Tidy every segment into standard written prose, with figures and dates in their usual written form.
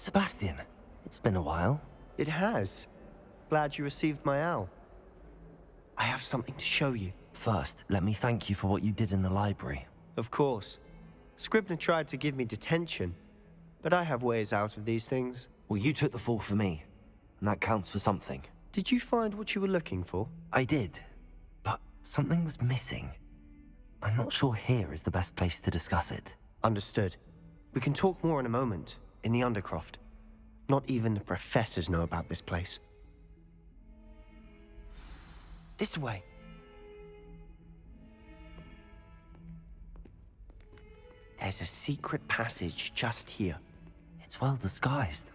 Sebastian, it's been a while. It has. Glad you received my owl. I have something to show you. First, let me thank you for what you did in the library. Of course. Scribner tried to give me detention, but I have ways out of these things. Well, you took the fall for me, and that counts for something. Did you find what you were looking for? I did, but something was missing. I'm not sure here is the best place to discuss it. Understood. We can talk more in a moment, in the Undercroft. Not even the professors know about this place. This way. There's a secret passage just here. It's well disguised.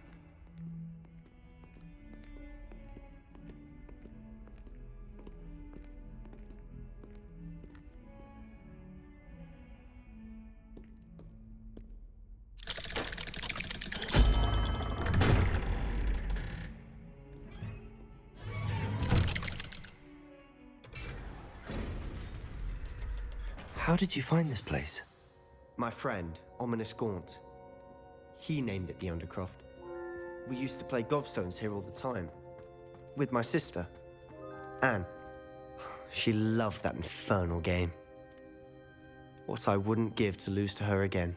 How did you find this place? My friend, Ominous Gaunt. He named it the Undercroft. We used to play gobstones here all the time. With my sister, Anne. She loved that infernal game. What I wouldn't give to lose to her again.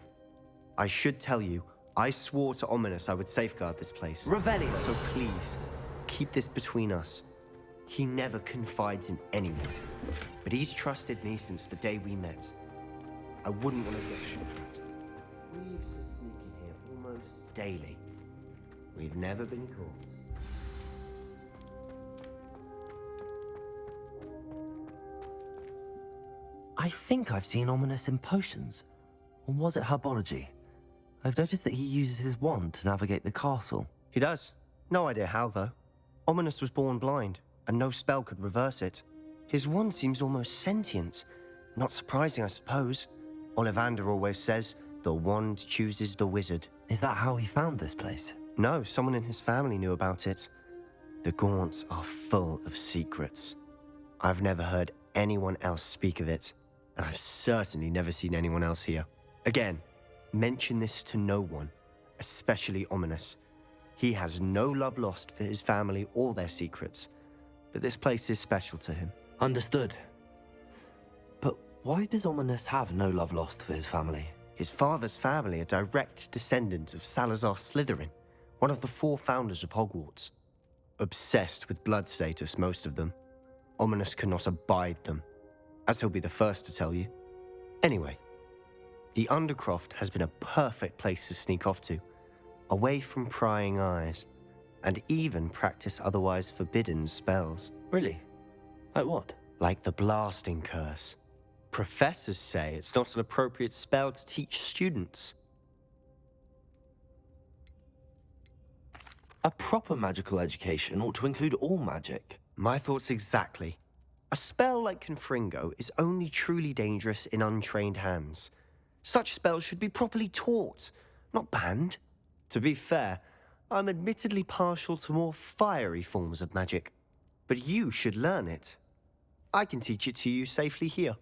I should tell you, I swore to Ominous I would safeguard this place. Revelio! So please, keep this between us. He never confides in anyone. But he's trusted me since the day we met. I wouldn't want to get shot. We used to sneak in here almost daily. We've never been caught. I think I've seen Ominous in potions. Or was it herbology? I've noticed that he uses his wand to navigate the castle. He does. No idea how, though. Ominous was born blind, and no spell could reverse it. His wand seems almost sentient. Not surprising, I suppose. Ollivander always says, the wand chooses the wizard. Is that how he found this place? No, someone in his family knew about it. The Gaunts are full of secrets. I've never heard anyone else speak of it, and I've certainly never seen anyone else here. Again, mention this to no one, especially Ominous. He has no love lost for his family or their secrets, but this place is special to him. Understood. But why does Ominous have no love lost for his family? His father's family are direct descendants of Salazar Slytherin, one of the 4 founders of Hogwarts. Obsessed with blood status, most of them. Ominous cannot abide them, as he'll be the first to tell you. Anyway, the Undercroft has been a perfect place to sneak off to, away from prying eyes, and even practice otherwise forbidden spells. Really? Like what? Like the blasting curse. Professors say it's not an appropriate spell to teach students. A proper magical education ought to include all magic. My thoughts exactly. A spell like Confringo is only truly dangerous in untrained hands. Such spells should be properly taught, not banned. To be fair, I'm admittedly partial to more fiery forms of magic. But you should learn it. I can teach it to you safely here.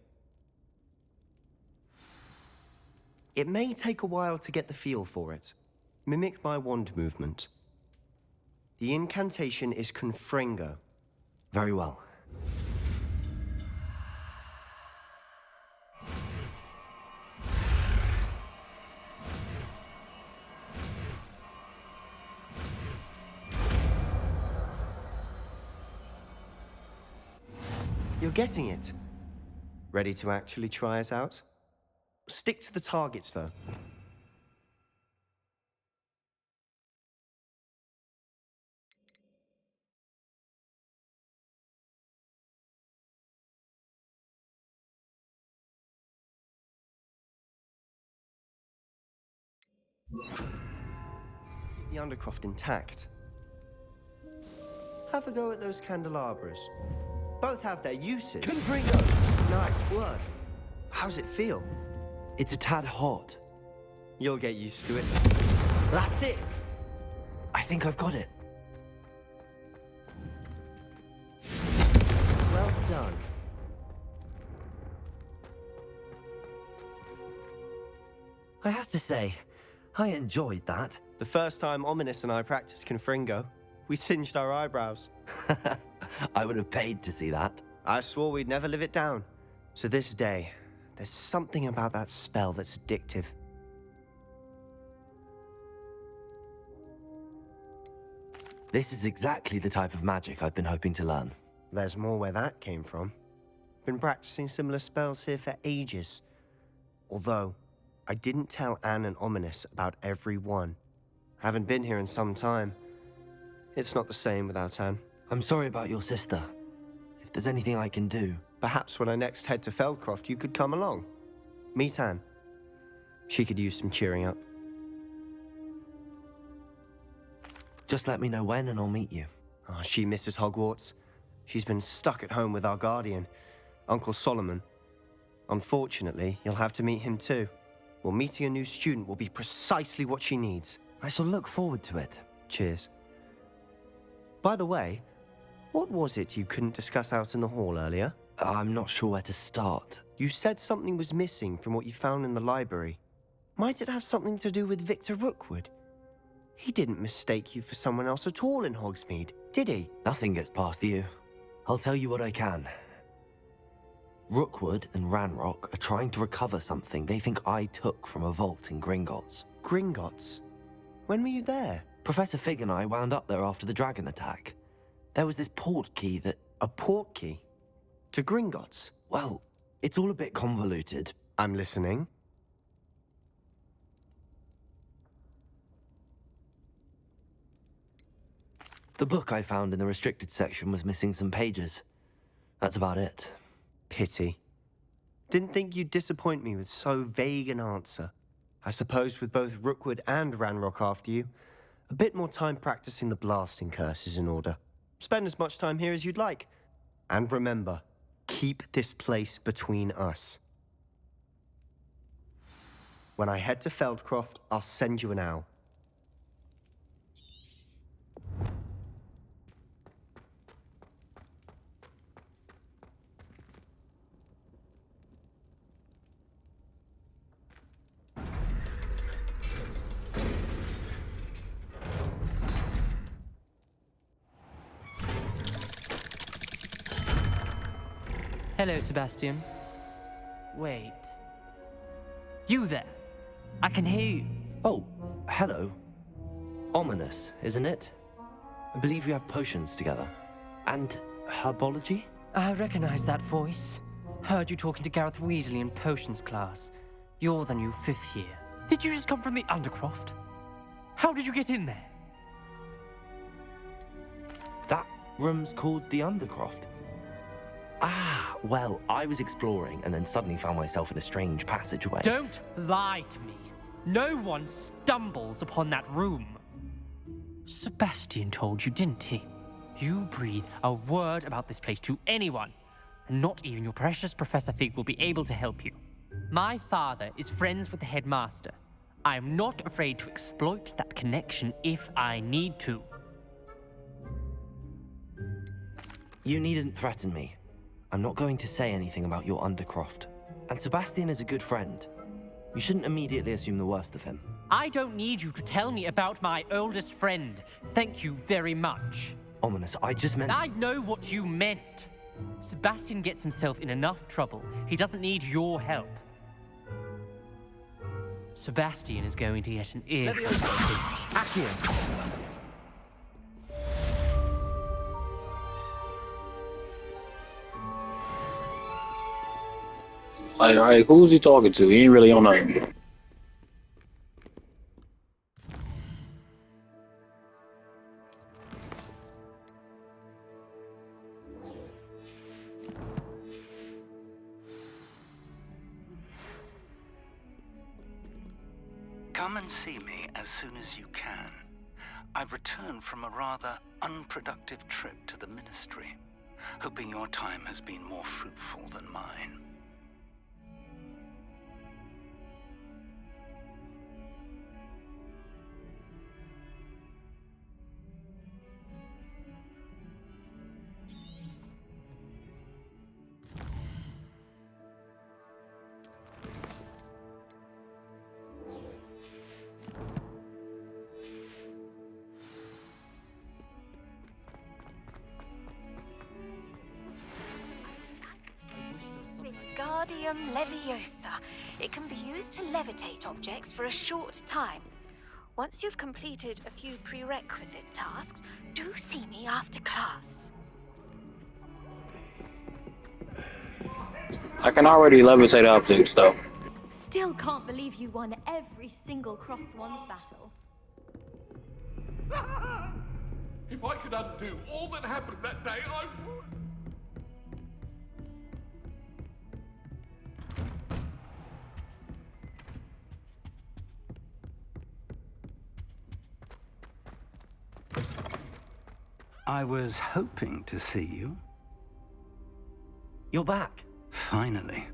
It may take a while to get the feel for it. Mimic my wand movement. The incantation is Confringo. Very well. You're getting it. Ready to actually try it out? Stick to the targets, though. Keep the Undercroft intact. Have a go at those candelabras. Both have their uses. Confringo! Nice work. How's it feel? It's a tad hot. You'll get used to it. That's it! I think I've got it. Well done. I have to say, I enjoyed that. The first time Ominous and I practiced Confringo, we singed our eyebrows. I would have paid to see that. I swore we'd never live it down. So this day, there's something about that spell that's addictive. This is exactly the type of magic I've been hoping to learn. There's more where that came from. Been practicing similar spells here for ages. Although, I didn't tell Anne and Ominous about every one. Haven't been here in some time. It's not the same without Anne. I'm sorry about your sister. If there's anything I can do... Perhaps when I next head to Feldcroft, you could come along. Meet Anne. She could use some cheering up. Just let me know when and I'll meet you. Oh, she misses Hogwarts. She's been stuck at home with our guardian, Uncle Solomon. Unfortunately, you'll have to meet him too. Well, meeting a new student will be precisely what she needs. I shall look forward to it. Cheers. By the way, what was it you couldn't discuss out in the hall earlier? I'm not sure where to start. You said something was missing from what you found in the library. Might it have something to do with Victor Rookwood? He didn't mistake you for someone else at all in Hogsmeade, did he? Nothing gets past you. I'll tell you what I can. Rookwood and Ranrock are trying to recover something they think I took from a vault in Gringotts. Gringotts? When were you there? Professor Fig and I wound up there after the dragon attack. There was this port key that... A port key? To Gringotts? Well, it's all a bit convoluted. I'm listening. The book I found in the restricted section was missing some pages. That's about it. Pity. Didn't think you'd disappoint me with so vague an answer. I suppose with both Rookwood and Ranrock after you, a bit more time practicing the blasting curse is in order. Spend as much time here as you'd like. And remember, keep this place between us. When I head to Feldcroft, I'll send you an owl. Hello, Sebastian. Wait. You there? I can hear you. Oh, hello. Ominous, isn't it? I believe we have potions together. And herbology? I recognize that voice. Heard you talking to Gareth Weasley in potions class. You're the new 5th year. Did you just come from the Undercroft? How did you get in there? That room's called the Undercroft. Ah, well, I was exploring and then suddenly found myself in a strange passageway. Don't lie to me. No one stumbles upon that room. Sebastian told you, didn't he? You breathe a word about this place to anyone, and not even your precious Professor Fig will be able to help you. My father is friends with the headmaster. I am not afraid to exploit that connection if I need to. You needn't threaten me. I'm not going to say anything about your Undercroft. And Sebastian is a good friend. You shouldn't immediately assume the worst of him. I don't need you to tell me about my oldest friend. Thank you very much. Ominous, I just meant... I know what you meant. Sebastian gets himself in enough trouble. He doesn't need your help. Sebastian is going to get an ear. Accio! Like, who's he talking to? He ain't really on nothing. Come and see me as soon as you can. I've returned from a rather unproductive trip to the Ministry, hoping your time has been more fruitful than mine. Wingardium Leviosa. It can be used to levitate objects for a short time. Once you've completed a few prerequisite tasks, do see me after class. I can already levitate objects, though. Still can't believe you won every single Crossed Wands battle. If I could undo all that happened that day, I would. I was hoping to see you. You're back. Finally.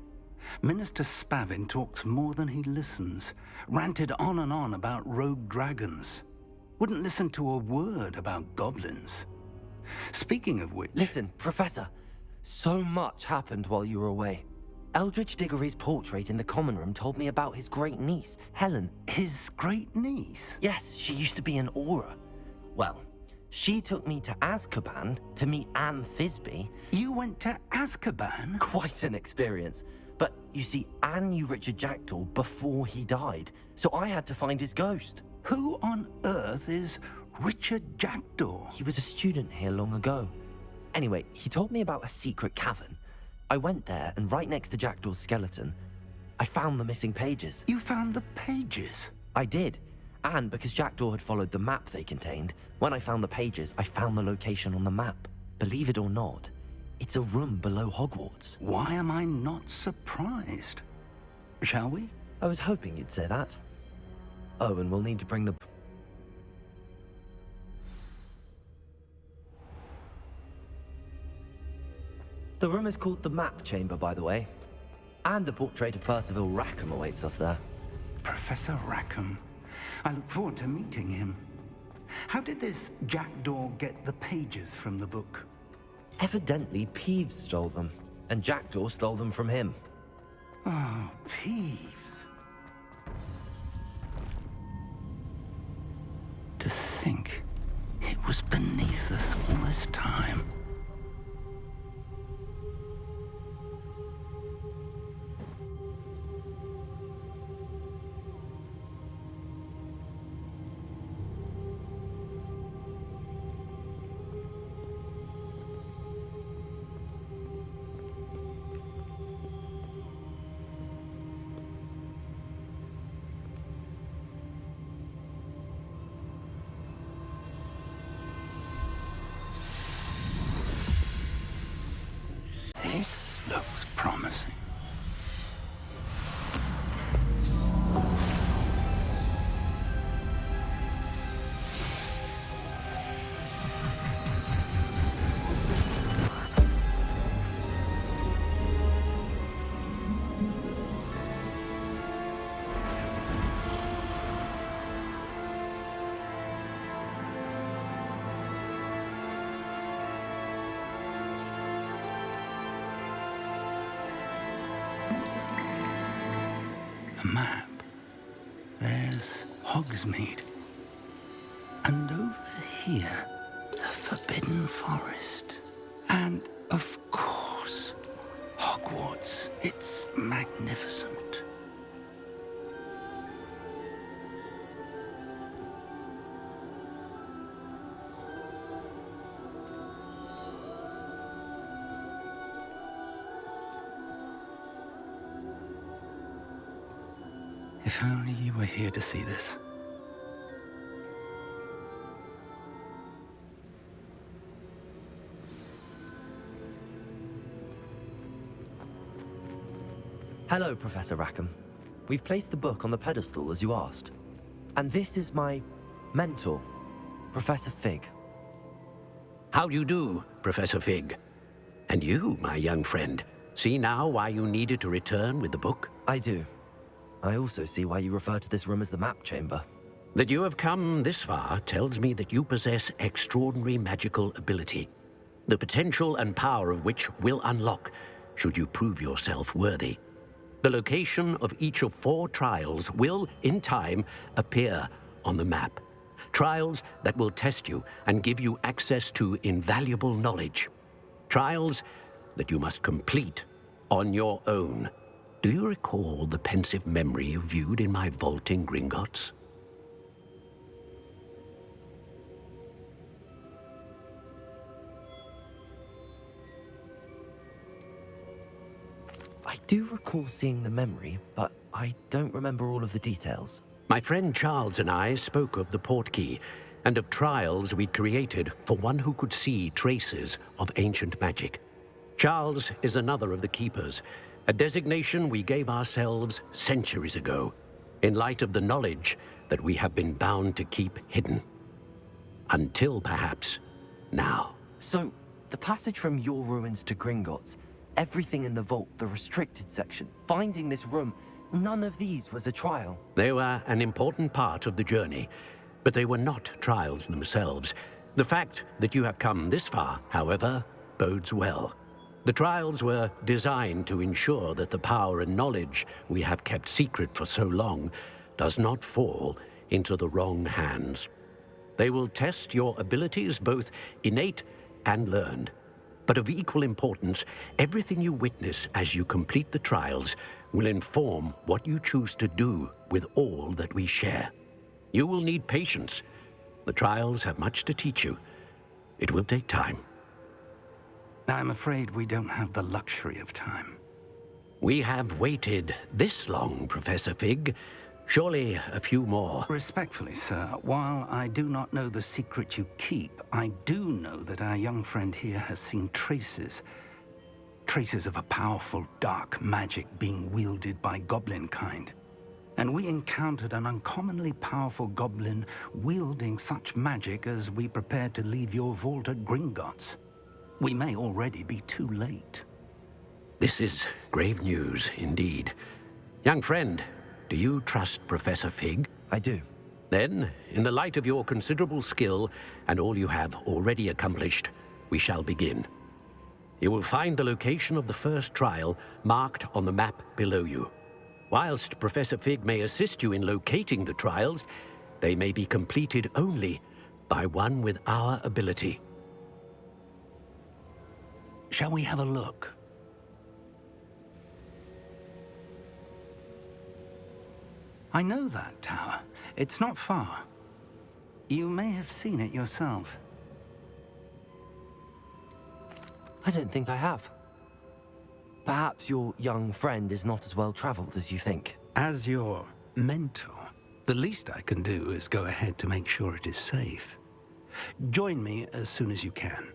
Minister Spavin talks more than he listens. Ranted on and on about rogue dragons. Wouldn't listen to a word about goblins. Speaking of which... Listen, Professor. So much happened while you were away. Eldridge Diggory's portrait in the common room told me about his great niece, Helen. His great niece? Yes, she used to be an Auror. Well, she took me to Azkaban to meet Anne Thisbe. You went to Azkaban? Quite an experience. But you see, Anne knew Richard Jackdaw before he died, so I had to find his ghost. Who on earth is Richard Jackdaw? He was a student here long ago. Anyway, he told me about a secret cavern. I went there, and right next to Jackdaw's skeleton, I found the missing pages. You found the pages? I did. And because Jackdaw had followed the map they contained, when I found the pages, I found the location on the map. Believe it or not, it's a room below Hogwarts. Why am I not surprised? Shall we? I was hoping you'd say that. Oh, and we'll need to bring the... The room is called the Map Chamber, by the way. And a portrait of Percival Rackham awaits us there. Professor Rackham. I look forward to meeting him. How did this Jackdaw get the pages from the book? Evidently, Peeves stole them, and Jackdaw stole them from him. Oh, Peeves. To think it was beneath us all this time. This looks promising. Map. There's Hogsmeade. And over here, the Forbidden Forest. And, of course, Hogwarts. It's magnificent. If only you were here to see this. Hello, Professor Rackham. We've placed the book on the pedestal as you asked. And this is my mentor, Professor Fig. How do you do, Professor Fig? And you, my young friend, see now why you needed to return with the book? I do. I also see why you refer to this room as the Map Chamber. That you have come this far tells me that you possess extraordinary magical ability, the potential and power of which will unlock should you prove yourself worthy. The location of each of 4 trials will, in time, appear on the map. Trials that will test you and give you access to invaluable knowledge. Trials that you must complete on your own. Do you recall the pensive memory you viewed in my vault in Gringotts? I do recall seeing the memory, but I don't remember all of the details. My friend Charles and I spoke of the portkey and of trials we'd created for one who could see traces of ancient magic. Charles is another of the keepers, a designation we gave ourselves centuries ago, in light of the knowledge that we have been bound to keep hidden. Until perhaps now. So, the passage from your ruins to Gringotts, everything in the vault, the restricted section, finding this room, none of these was a trial. They were an important part of the journey, but they were not trials themselves. The fact that you have come this far, however, bodes well. The trials were designed to ensure that the power and knowledge we have kept secret for so long does not fall into the wrong hands. They will test your abilities, both innate and learned. But of equal importance, everything you witness as you complete the trials will inform what you choose to do with all that we share. You will need patience. The trials have much to teach you. It will take time. I'm afraid we don't have the luxury of time. We have waited this long, Professor Fig. Surely a few more. Respectfully, sir, while I do not know the secret you keep, I do know that our young friend here has seen traces of a powerful dark magic being wielded by goblin kind. And we encountered an uncommonly powerful goblin wielding such magic as we prepared to leave your vault at Gringotts. We may already be too late. This is grave news indeed. Young friend, do you trust Professor Fig? I do. Then, in the light of your considerable skill and all you have already accomplished, we shall begin. You will find the location of the first trial marked on the map below you. Whilst Professor Fig may assist you in locating the trials, they may be completed only by one with our ability. Shall we have a look? I know that tower. It's not far. You may have seen it yourself. I don't think I have. Perhaps your young friend is not as well traveled as you think. As your mentor, the least I can do is go ahead to make sure it is safe. Join me as soon as you can.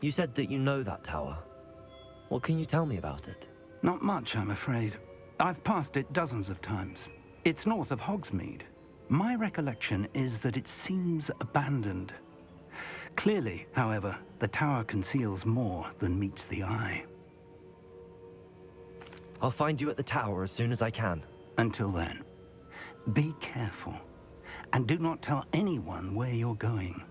You said that you know that tower. What can you tell me about it? Not much, I'm afraid. I've passed it dozens of times. It's north of Hogsmeade. My recollection is that it seems abandoned. Clearly, however, the tower conceals more than meets the eye. I'll find you at the tower as soon as I can. Until then, be careful, and do not tell anyone where you're going.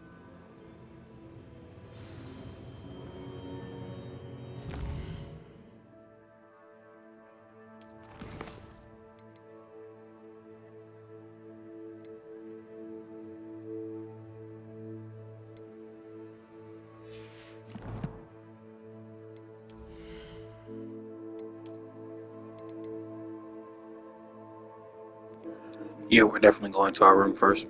Yeah, we're definitely going to our room first.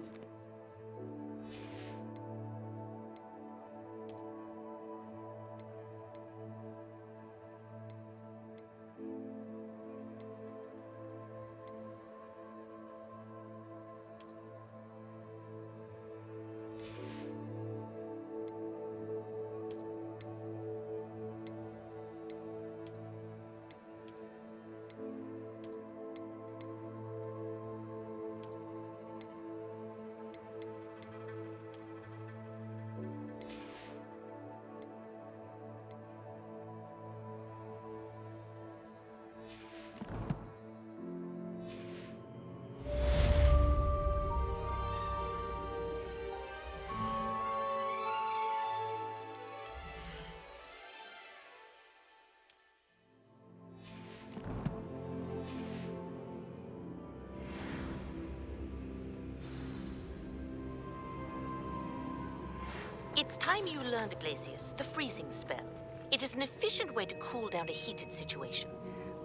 It's time you learned, Glacius, the freezing spell. It is an efficient way to cool down a heated situation.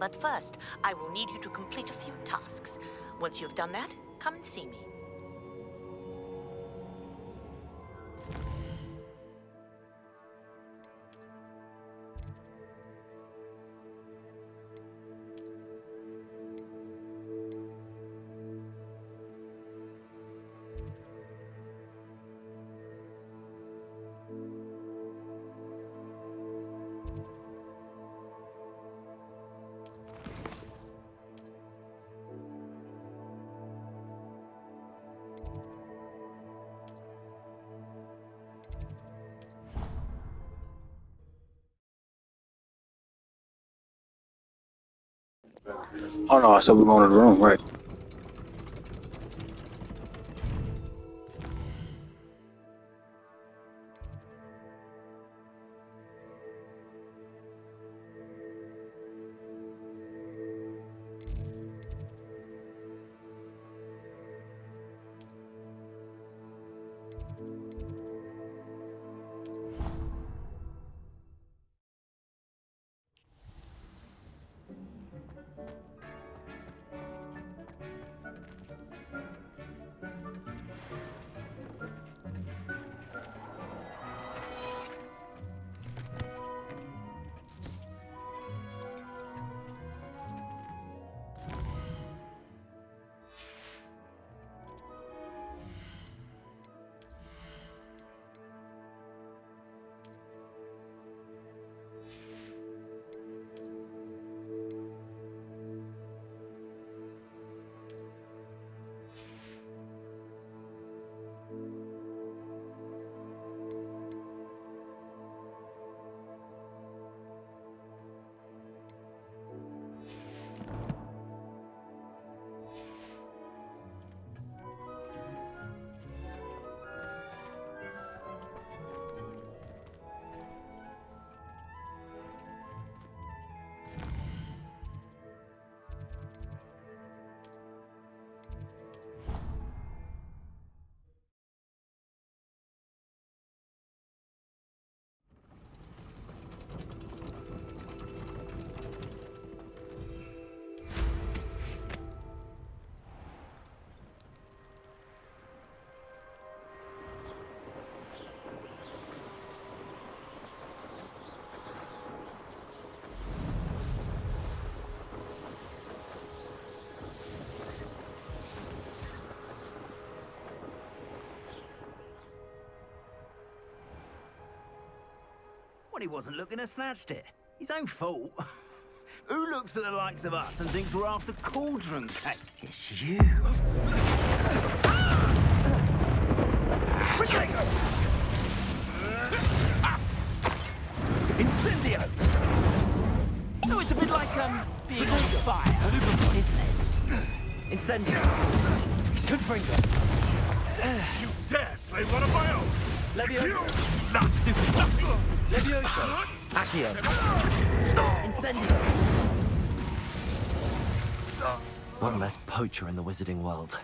But first, I will need you to complete a few tasks. Once you have done that, come and see me. Oh no, I said we're going to the room, right? He wasn't looking to snatched it. His own fault. Who looks at the likes of us and thinks we're after cauldron cake? It's you. Incendio! No, it's a bit like, being on fire, isn't it? Incendio. Confringo. You dare slay one of my own! Levioso. Not stupid. Levioso. Accio. Incendio. One less poacher in the wizarding world.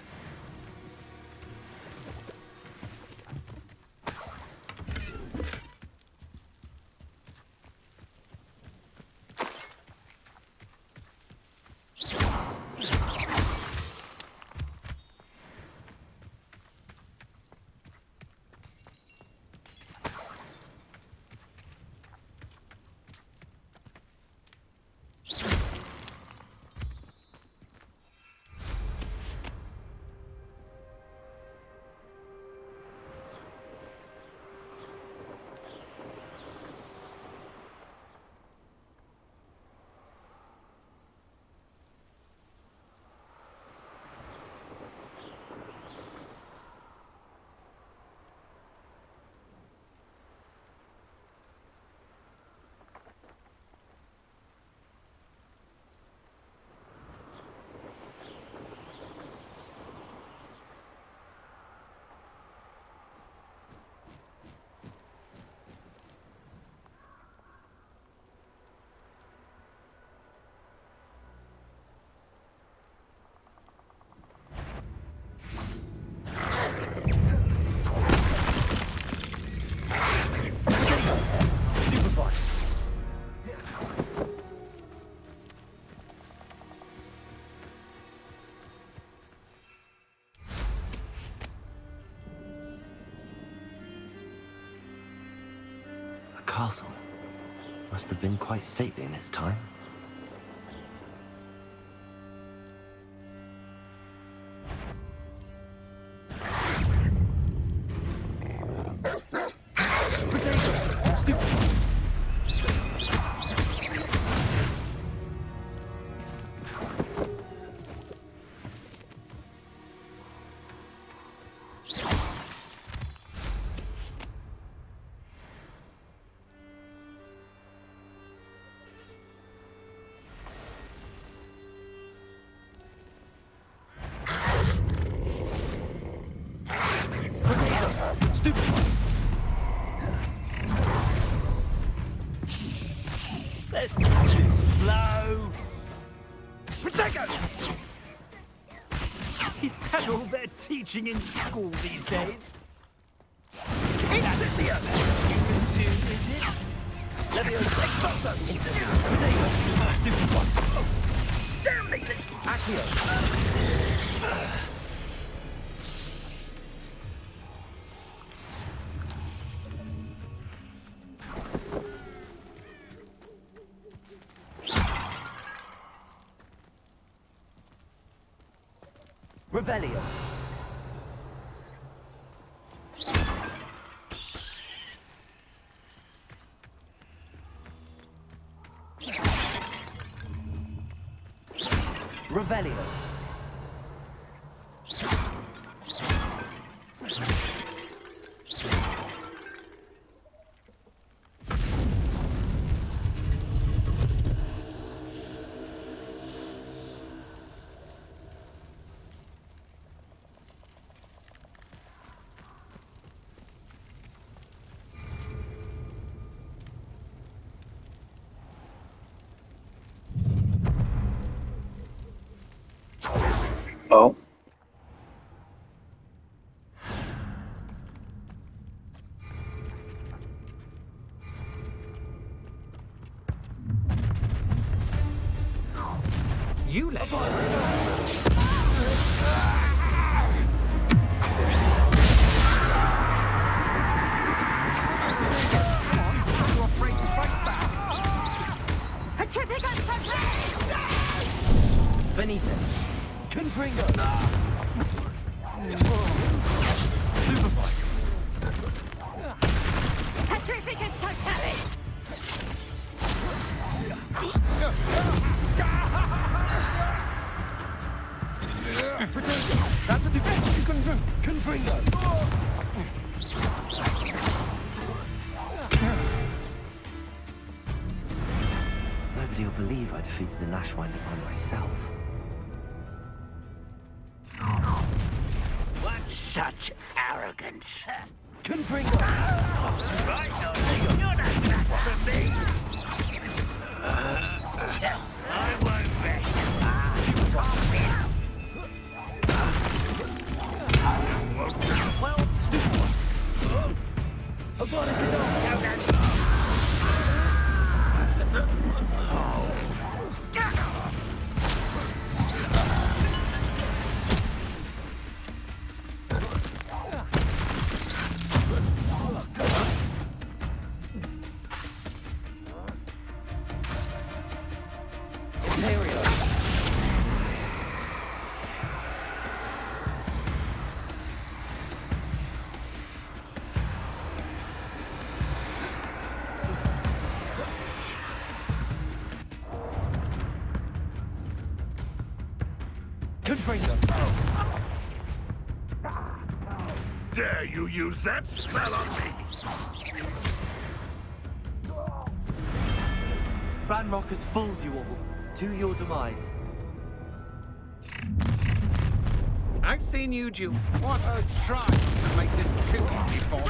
castle. Must have been quite stately in its time. That's too slow. Protego! Is that all they're teaching in school these days? Incendio! You can do, is it? Leviosa! Expulso! Incendio! Protego! Stupid one! Oh. Damnate it! Accio! Revelio. Revelio. Oh. You let Benitez. Confringo! Superfly! Petrificus totalis! That's the best you can do! Confringo! Nobody will believe I defeated an Ashwinder by myself. What such arrogance! Confringo! Right, you're not that for me! I won't bet. Well, stupid one! Dare you use that spell on me? Ranrock has fooled you all, to your demise. I've seen you do what a try to make this too easy for me.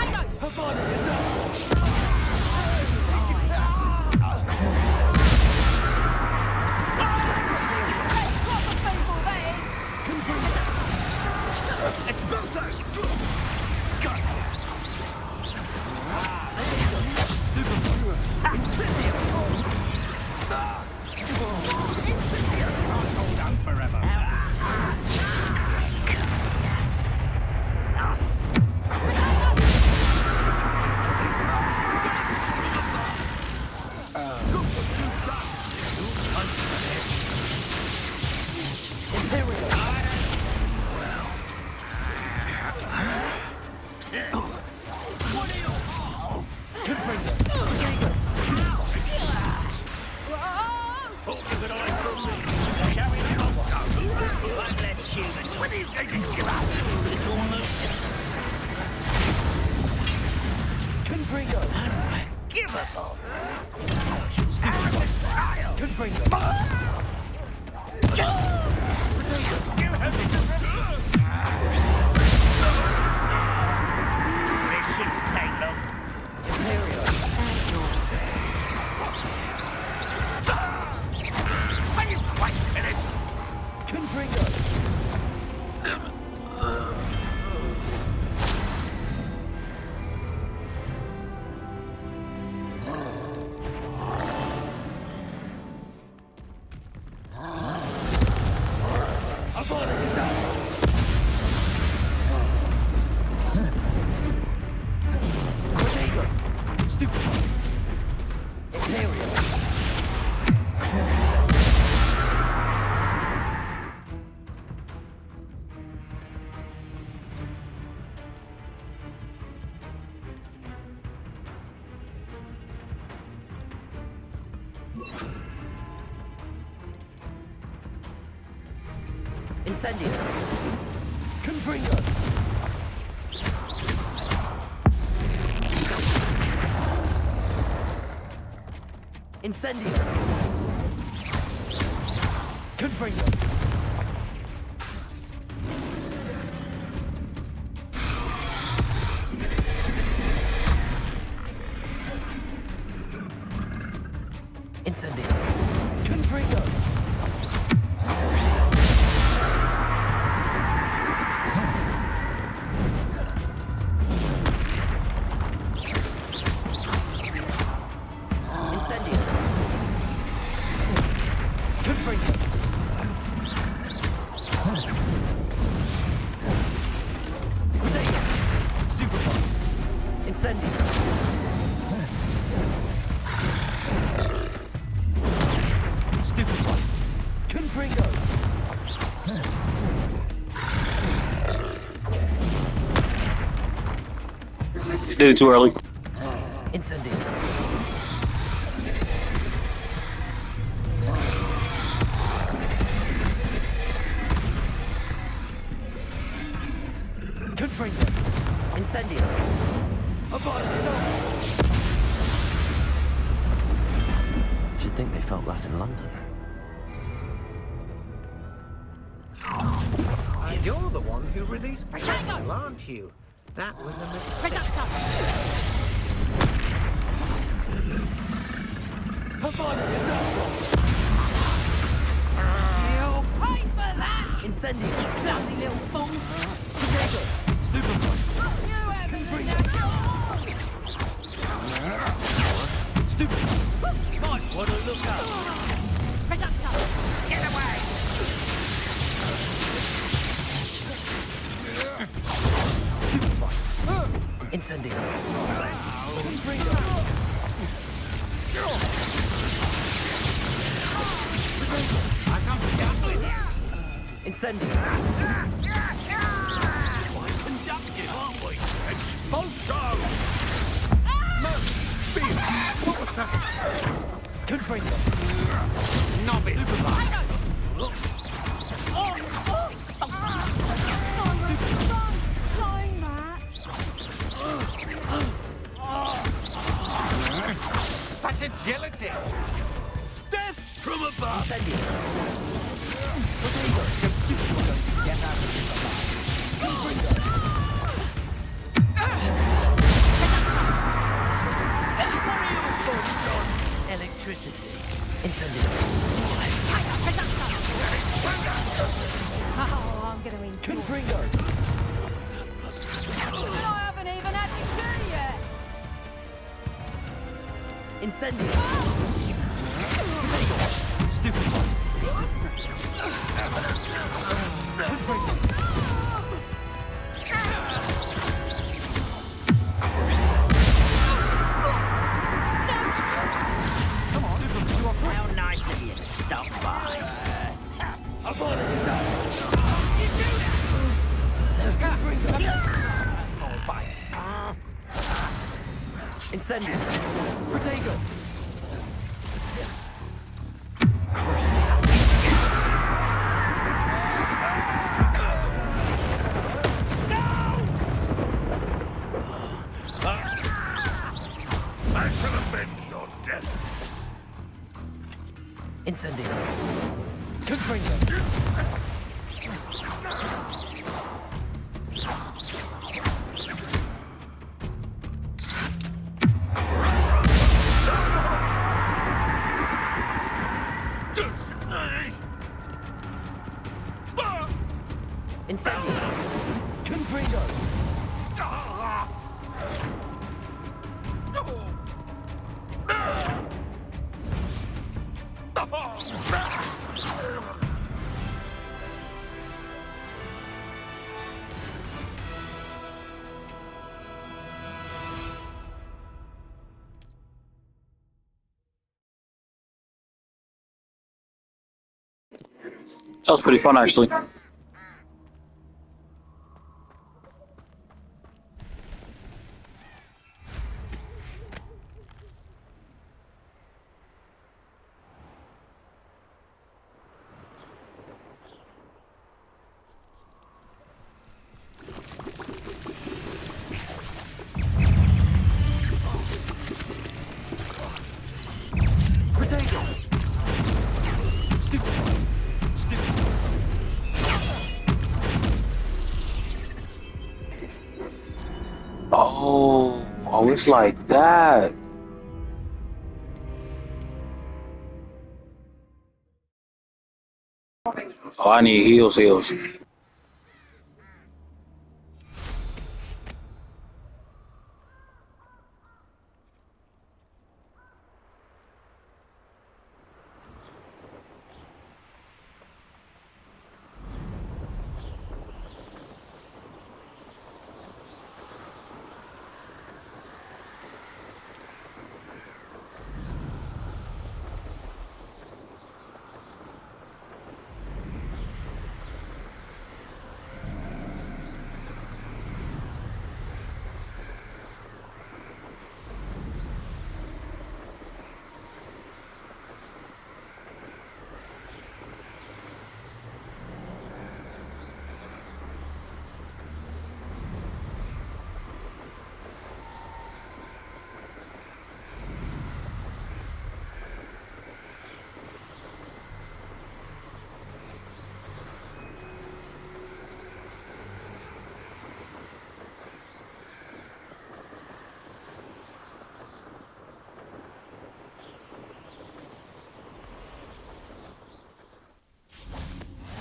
Incendio. Confringo. Incendio. Confringo. Incendio. Confringo. You did it too early. Incendio. Confringo. Incendio. You'd think they felt that in London. You're the one who released the signal, aren't you? That was a mistake. You'll pay for that! Incendio. Clumsy little fool! Stupid. You haven't enough! Stupid. Might want to look up! Get away! Incendio. Incendio. Conducted, aren't we? Expulso! What was that? Confringo. Novice. Such agility! Death from above! Incendio. Get out of this Electricity. Incendio. Oh, I'm gonna enjoy. Confringo. I haven't even had my tea yet. Incendio. Stupid. Confringo. How nice of you to stop by. I've already done. small bite. Incendio. Protego. I should have been Incendio. Confringo. Incendio. Confringo. That was pretty fun, actually. Oh, it's like that. Oh, I need heals.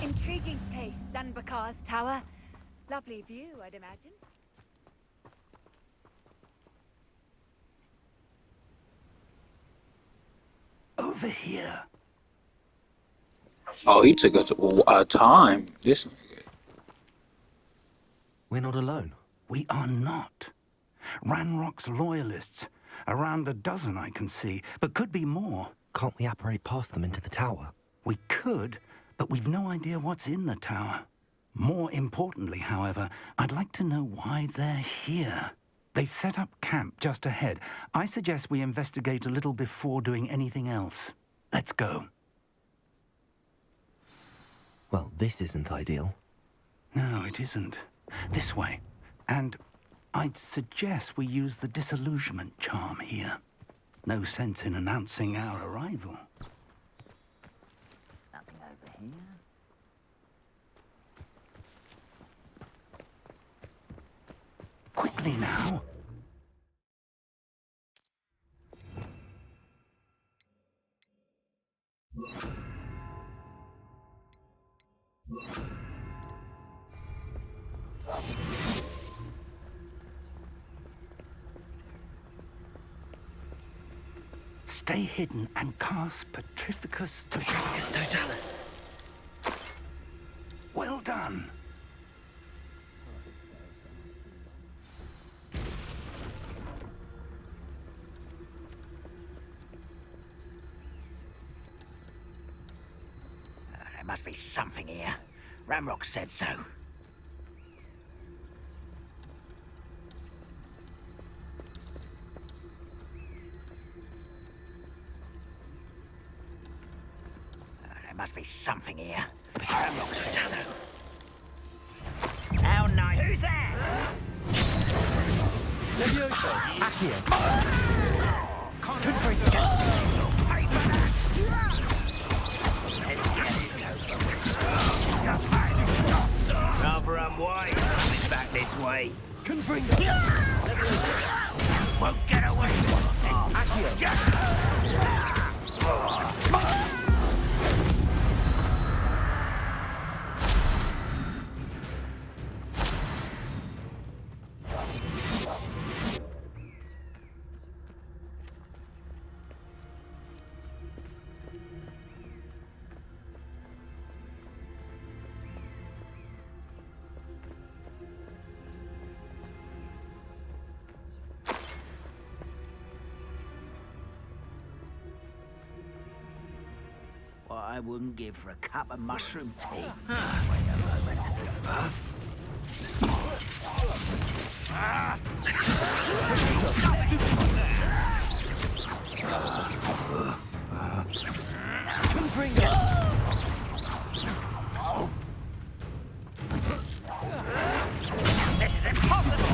Intriguing place, Sanbakar's tower. Lovely view, I'd imagine. Over here. Oh, he took us a time. This. We're not alone. We are not. Ranrock's loyalists. Around a dozen I can see, but could be more. Can't we apparate past them into the tower? We could, but we've no idea what's in the tower. More importantly, however, I'd like to know why they're here. They've set up camp just ahead. I suggest we investigate a little before doing anything else. Let's go. Well, this isn't ideal. No, it isn't. This way. And I'd suggest we use the disillusionment charm here. No sense in announcing our arrival. Nothing over here. Quickly now. Stay hidden and cast Petrificus Totalis. Well done. There must be something here. Ramrock said so. There must be something here. Ramrock said so. How nice. Who's there? Levioso. Accio. Pay for that. Rather unwise coming back this way. Confringo! Won't get away. What I wouldn't give for a cup of mushroom tea. Wait a moment. Huh? This is impossible!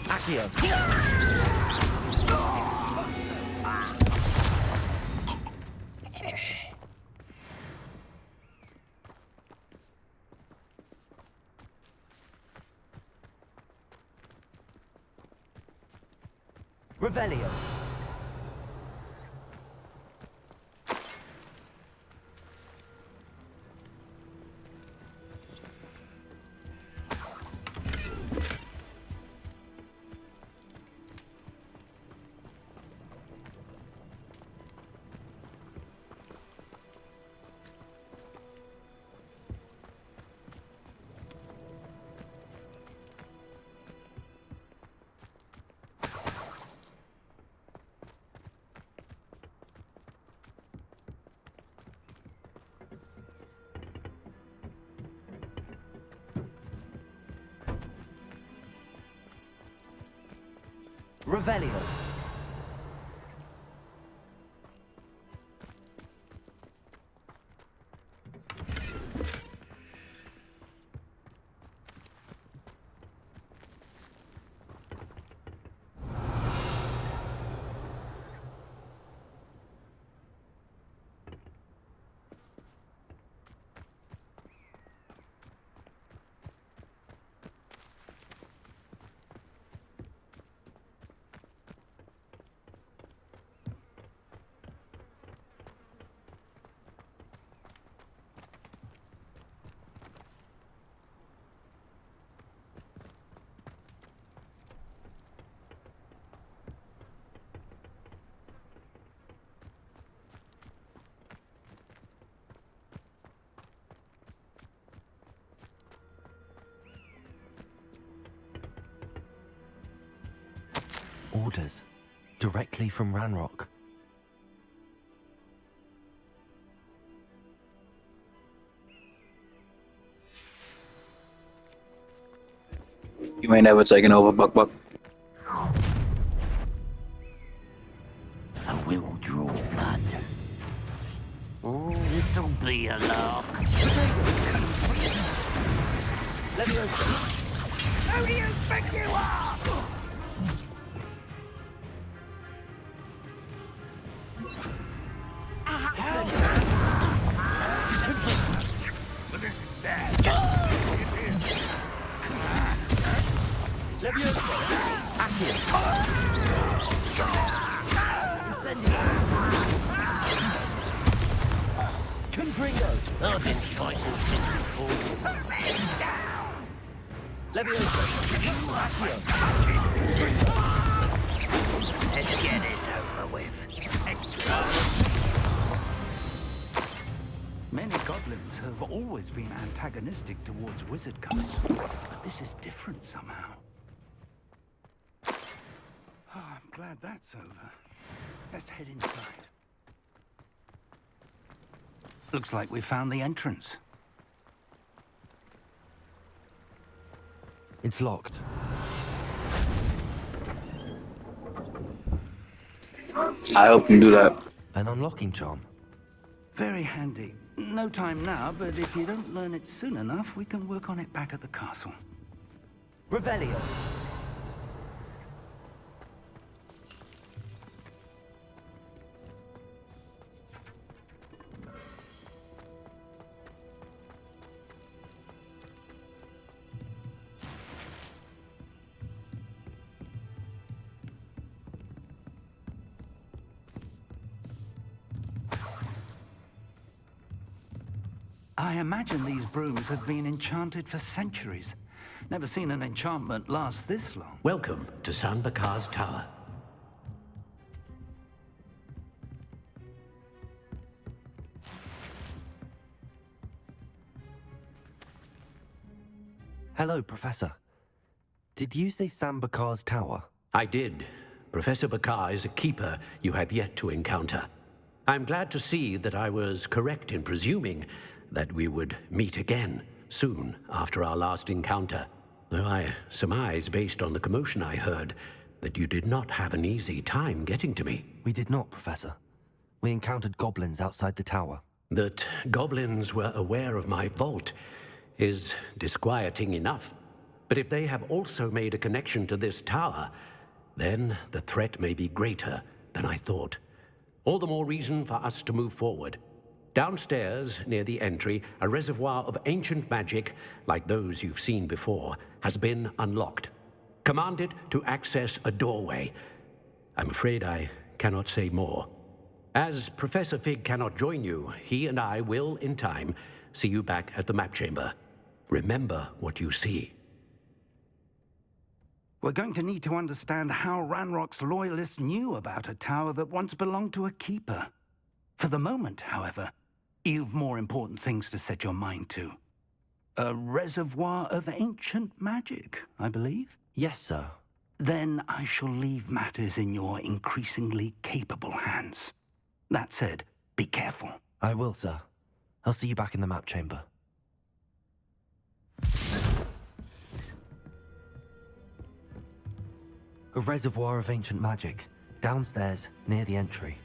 Accio! Revelio. Revelio. Orders. Directly from Ranrock. You ain't ever taken over, Buck Buck. I will draw blood. Oh, this'll be a lark. Who do you think you are? But this is sad. It is. Levioso! Accio! Incendio! Confringo! I've been fighting since before. Levioso! Accio! Let's get this over with. Extra. Many goblins have always been antagonistic towards wizard kind, but this is different somehow. Oh, I'm glad that's over. Let's head inside. Looks like we found the entrance. It's locked. I hope you do that. An unlocking charm. Very handy. No time now, but if you don't learn it soon enough, we can work on it back at the castle. Revelio. I imagine these brooms have been enchanted for centuries. Never seen an enchantment last this long. Welcome to San Bakar's Tower. Hello, Professor. Did you say Sam Bakar's tower? I did. Professor Bakar is a keeper you have yet to encounter. I'm glad to see that I was correct in presuming that we would meet again soon after our last encounter, though I surmise, based on the commotion I heard, that you did not have an easy time getting to me. We did not, Professor. We encountered goblins outside the tower. That goblins were aware of my vault is disquieting enough. But if they have also made a connection to this tower, then the threat may be greater than I thought. All the more reason for us to move forward. Downstairs, near the entry, a reservoir of ancient magic, like those you've seen before, has been unlocked. Command it to access a doorway. I'm afraid I cannot say more. As Professor Fig cannot join you, he and I will, in time, see you back at the map chamber. Remember what you see. We're going to need to understand how Ranrock's loyalists knew about a tower that once belonged to a keeper. For the moment, however, you've more important things to set your mind to. A reservoir of ancient magic, I believe? Yes, sir. Then I shall leave matters in your increasingly capable hands. That said, be careful. I will, sir. I'll see you back in the map chamber. A reservoir of ancient magic, downstairs, near the entry.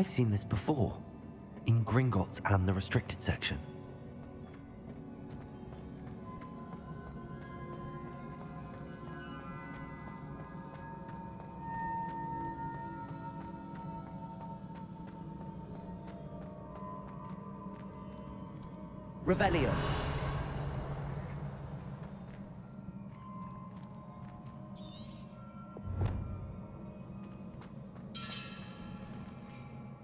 I've seen this before, in Gringotts and the restricted section. Revelio.